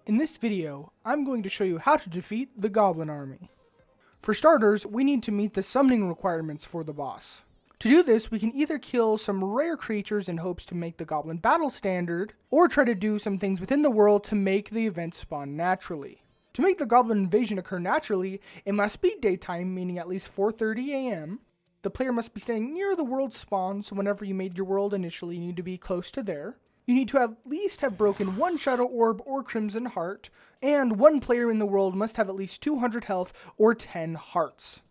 In this video, I'm going to show you how to defeat the Goblin Army. For starters, we need to meet the summoning requirements for the boss. To do this, we can either kill some rare creatures in hopes to make the Goblin battle standard, or try to do some things within the world to make the event spawn naturally. To make the Goblin invasion occur naturally, it must be daytime, meaning at least 4:30 AM. The player must be standing near the world spawn, so whenever you made your world initially, you need to be close to there. You need to at least have broken one Shadow Orb or Crimson Heart, and one player in the world must have at least 200 health or 10 hearts.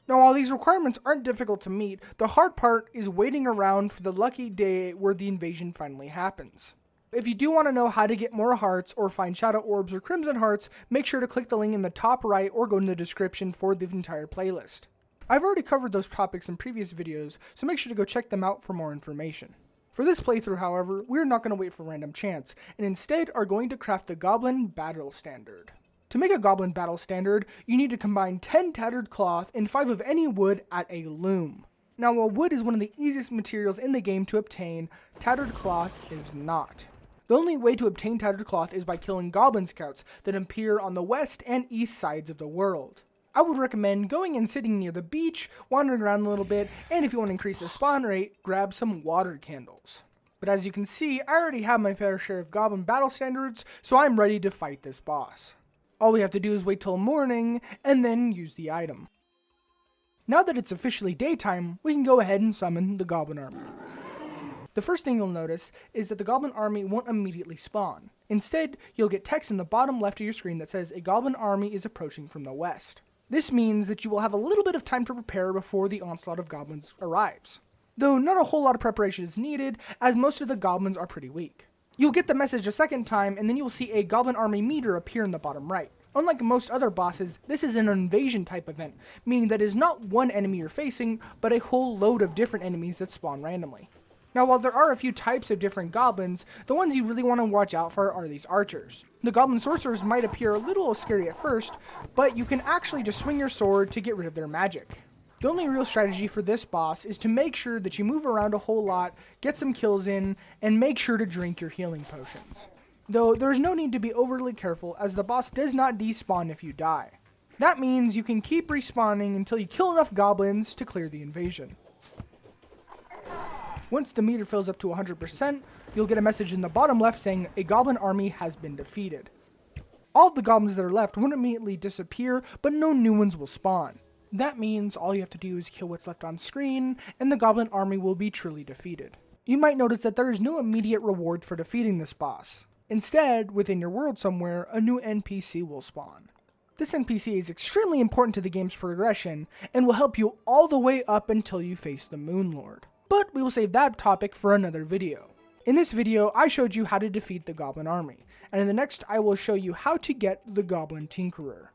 Now, while these requirements aren't difficult to meet, the hard part is waiting around for the lucky day where the invasion finally happens. If you do want to know how to get more hearts or find Shadow Orbs or Crimson Hearts, make sure to click the link in the top right or go in the description for the entire playlist. I've already covered those topics in previous videos, so make sure to go check them out for more information. For this playthrough, however, we're not going to wait for random chance, and instead are going to craft the Goblin Battle Standard. To make a Goblin Battle Standard, you need to combine 10 tattered cloth and 5 of any wood at a loom. Now, while wood is one of the easiest materials in the game to obtain, tattered cloth is not. The only way to obtain tattered cloth is by killing Goblin Scouts that appear on the west and east sides of the world. I would recommend going and sitting near the beach, wandering around a little bit, and if you want to increase the spawn rate, grab some water candles. But as you can see, I already have my fair share of Goblin Battle Standards, so I'm ready to fight this boss. All we have to do is wait till morning, and then use the item. Now that it's officially daytime, we can go ahead and summon the Goblin Army. The first thing you'll notice is that the Goblin Army won't immediately spawn. Instead, you'll get text in the bottom left of your screen that says a Goblin Army is approaching from the west. This means that you will have a little bit of time to prepare before the onslaught of goblins arrives. Though not a whole lot of preparation is needed, as most of the goblins are pretty weak. You'll get the message a second time, and then you'll see a Goblin Army meter appear in the bottom right. Unlike most other bosses, this is an invasion type event, meaning that it is not one enemy you're facing, but a whole load of different enemies that spawn randomly. Now, while there are a few types of different goblins, the ones you really want to watch out for are these archers. The goblin sorcerers might appear a little scary at first, but you can actually just swing your sword to get rid of their magic. The only real strategy for this boss is to make sure that you move around a whole lot, get some kills in, and make sure to drink your healing potions. Though there is no need to be overly careful, as the boss does not despawn if you die. That means you can keep respawning until you kill enough goblins to clear the invasion. Once the meter fills up to 100%, you'll get a message in the bottom left saying a Goblin Army has been defeated. All of the goblins that are left won't immediately disappear, but no new ones will spawn. That means all you have to do is kill what's left on screen, and the Goblin Army will be truly defeated. You might notice that there is no immediate reward for defeating this boss. Instead, within your world somewhere, a new NPC will spawn. This NPC is extremely important to the game's progression, and will help you all the way up until you face the Moon Lord. But we will save that topic for another video. In this video, I showed you how to defeat the Goblin Army, and in the next I will show you how to get the Goblin Tinkerer.